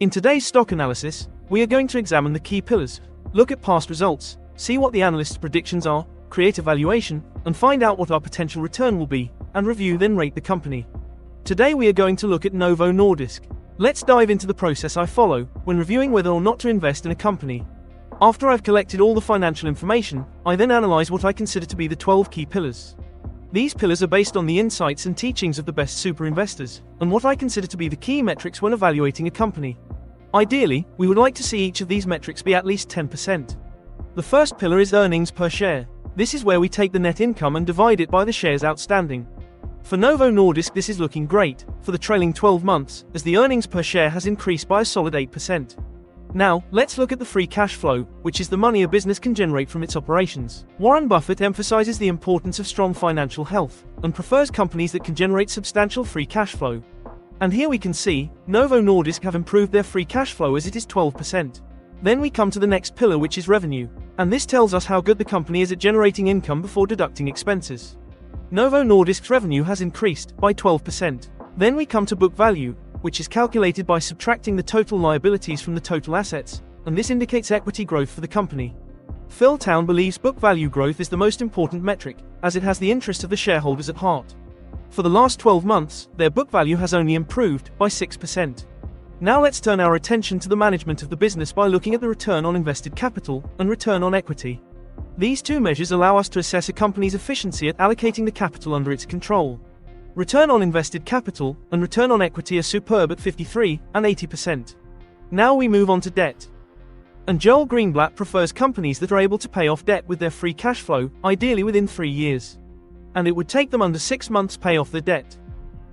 In today's stock analysis, we are going to examine the key pillars, look at past results, see what the analyst's predictions are, create a valuation, and find out what our potential return will be, and review then rate the company. Today we are going to look at NOVO Nordisk. Let's dive into the process I follow when reviewing whether or not to invest in a company. After I've collected all the financial information, I then analyze what I consider to be the 12 key pillars. These pillars are based on the insights and teachings of the best super investors, and what I consider to be the key metrics when evaluating a company. Ideally, we would like to see each of these metrics be at least 10%. The first pillar is earnings per share. This is where we take the net income and divide it by the shares outstanding. For NOVO Nordisk, this is looking great for the trailing 12 months, as the earnings per share has increased by a solid 8%. Now, let's look at the free cash flow, which is the money a business can generate from its operations. Warren Buffett emphasizes the importance of strong financial health, and prefers companies that can generate substantial free cash flow. And here we can see, NOVO Nordisk have improved their free cash flow as it is 12%. Then we come to the next pillar, which is revenue. And this tells us how good the company is at generating income before deducting expenses. NOVO Nordisk's revenue has increased by 12%. Then we come to book value, which is calculated by subtracting the total liabilities from the total assets, and this indicates equity growth for the company. Phil Town believes book value growth is the most important metric, as it has the interest of the shareholders at heart. For the last 12 months, their book value has only improved by 6%. Now let's turn our attention to the management of the business by looking at the return on invested capital and return on equity. These two measures allow us to assess a company's efficiency at allocating the capital under its control. Return on invested capital and return on equity are superb at 53% and 80%. Now we move on to debt. And Joel Greenblatt prefers companies that are able to pay off debt with their free cash flow, ideally within 3 years. And it would take them under 6 months to pay off their debt.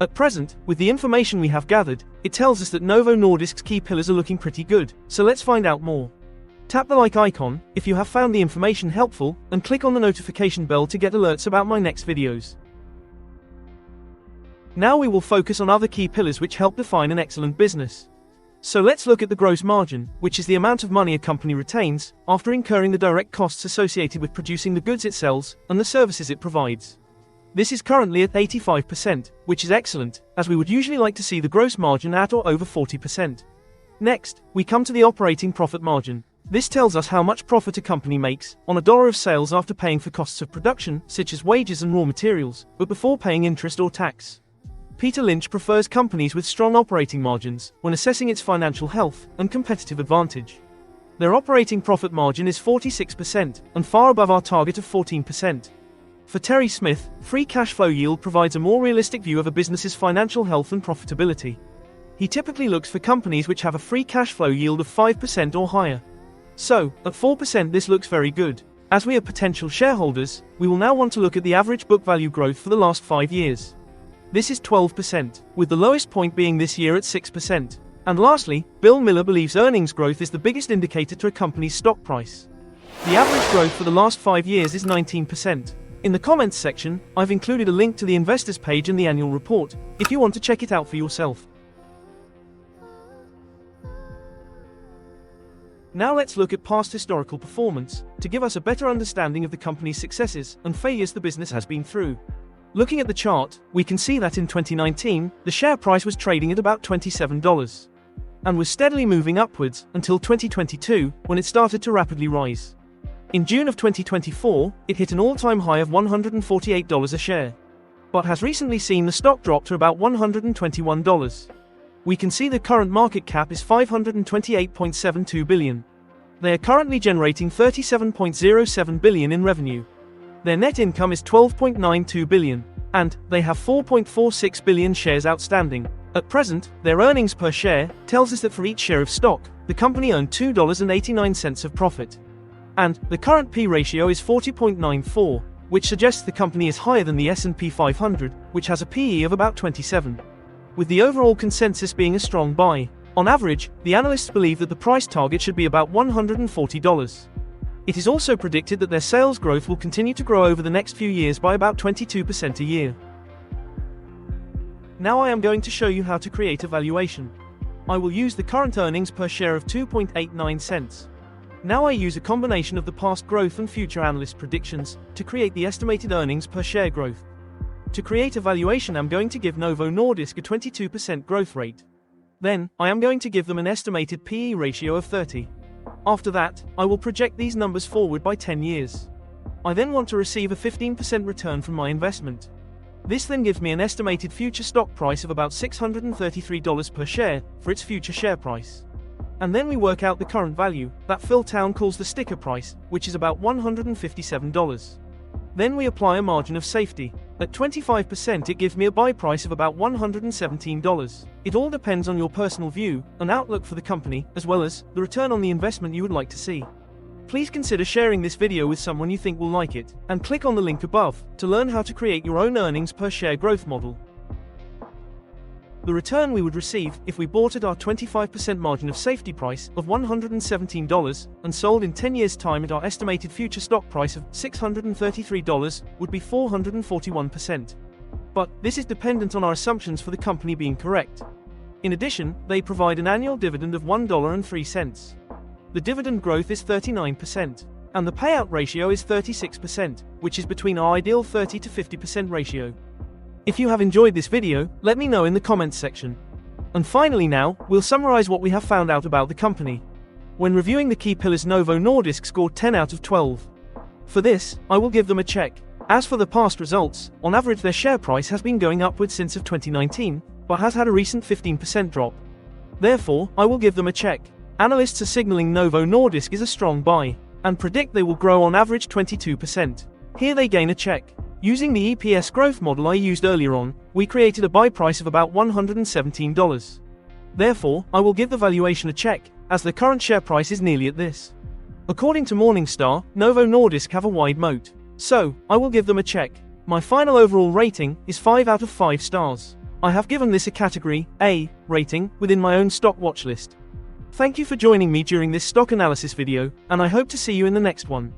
At present, with the information we have gathered, it tells us that NOVO Nordisk's key pillars are looking pretty good, so let's find out more. Tap the like icon if you have found the information helpful, and click on the notification bell to get alerts about my next videos. Now we will focus on other key pillars which help define an excellent business. So let's look at the gross margin, which is the amount of money a company retains after incurring the direct costs associated with producing the goods it sells and the services it provides. This is currently at 85%, which is excellent, as we would usually like to see the gross margin at or over 40%. Next, we come to the operating profit margin. This tells us how much profit a company makes on $1 of sales after paying for costs of production, such as wages and raw materials, but before paying interest or tax. Peter Lynch prefers companies with strong operating margins when assessing its financial health and competitive advantage. Their operating profit margin is 46%, and far above our target of 14%. For Terry Smith, free cash flow yield provides a more realistic view of a business's financial health and profitability. He typically looks for companies which have a free cash flow yield of 5% or higher. So, at 4% this looks very good. As we are potential shareholders, we will now want to look at the average book value growth for the last 5 years. This is 12%, with the lowest point being this year at 6%. And lastly, Bill Miller believes earnings growth is the biggest indicator to a company's stock price. The average growth for the last 5 years is 19%. In the comments section, I've included a link to the investors page and the annual report, if you want to check it out for yourself. Now let's look at past historical performance, to give us a better understanding of the company's successes and failures the business has been through. Looking at the chart, we can see that in 2019, the share price was trading at about $27, and was steadily moving upwards until 2022, when it started to rapidly rise. In June of 2024, it hit an all-time high of $148 a share, but has recently seen the stock drop to about $121. We can see the current market cap is $528.72 billion. They are currently generating $37.07 billion in revenue. Their net income is $12.92 billion, and they have 4.46 billion shares outstanding. At present, their earnings per share tells us that for each share of stock, the company earned $2.89 of profit. And the current P ratio is 40.94, which suggests the company is higher than the S&P 500, which has a PE of about 27. With the overall consensus being a strong buy. On average, the analysts believe that the price target should be about $140. It is also predicted that their sales growth will continue to grow over the next few years by about 22% a year. Now I am going to show you how to create a valuation. I will use the current earnings per share of 2.89 cents. Now I use a combination of the past growth and future analyst predictions to create the estimated earnings per share growth. To create a valuation, I'm going to give NOVO Nordisk a 22% growth rate. Then, I am going to give them an estimated PE ratio of 30. After that, I will project these numbers forward by 10 years. I then want to receive a 15% return from my investment. This then gives me an estimated future stock price of about $633 per share for its future share price. And then we work out the current value, that Phil Town calls the sticker price, which is about $157. Then we apply a margin of safety. At 25% it gives me a buy price of about $117. It all depends on your personal view and outlook for the company, as well as the return on the investment you would like to see. Please consider sharing this video with someone you think will like it, and click on the link above to learn how to create your own earnings per share growth model. The return we would receive if we bought at our 25% margin of safety price of $117 and sold in 10 years' time at our estimated future stock price of $633 would be 441%. But this is dependent on our assumptions for the company being correct. In addition, they provide an annual dividend of $1.03. The dividend growth is 39%, and the payout ratio is 36%, which is between our ideal 30 to 50% ratio. If you have enjoyed this video, let me know in the comments section. And finally now, we'll summarize what we have found out about the company. When reviewing the key pillars, NOVO Nordisk scored 10 out of 12. For this, I will give them a check. As for the past results, on average their share price has been going upwards since of 2019, but has had a recent 15% drop. Therefore, I will give them a check. Analysts are signaling NOVO Nordisk is a strong buy, and predict they will grow on average 22%. Here they gain a check. Using the EPS growth model I used earlier on, we created a buy price of about $117. Therefore, I will give the valuation a check, as the current share price is nearly at this. According to Morningstar, NOVO Nordisk have a wide moat. So, I will give them a check. My final overall rating is 5 out of 5 stars. I have given this a category A rating within my own stock watch list. Thank you for joining me during this stock analysis video, and I hope to see you in the next one.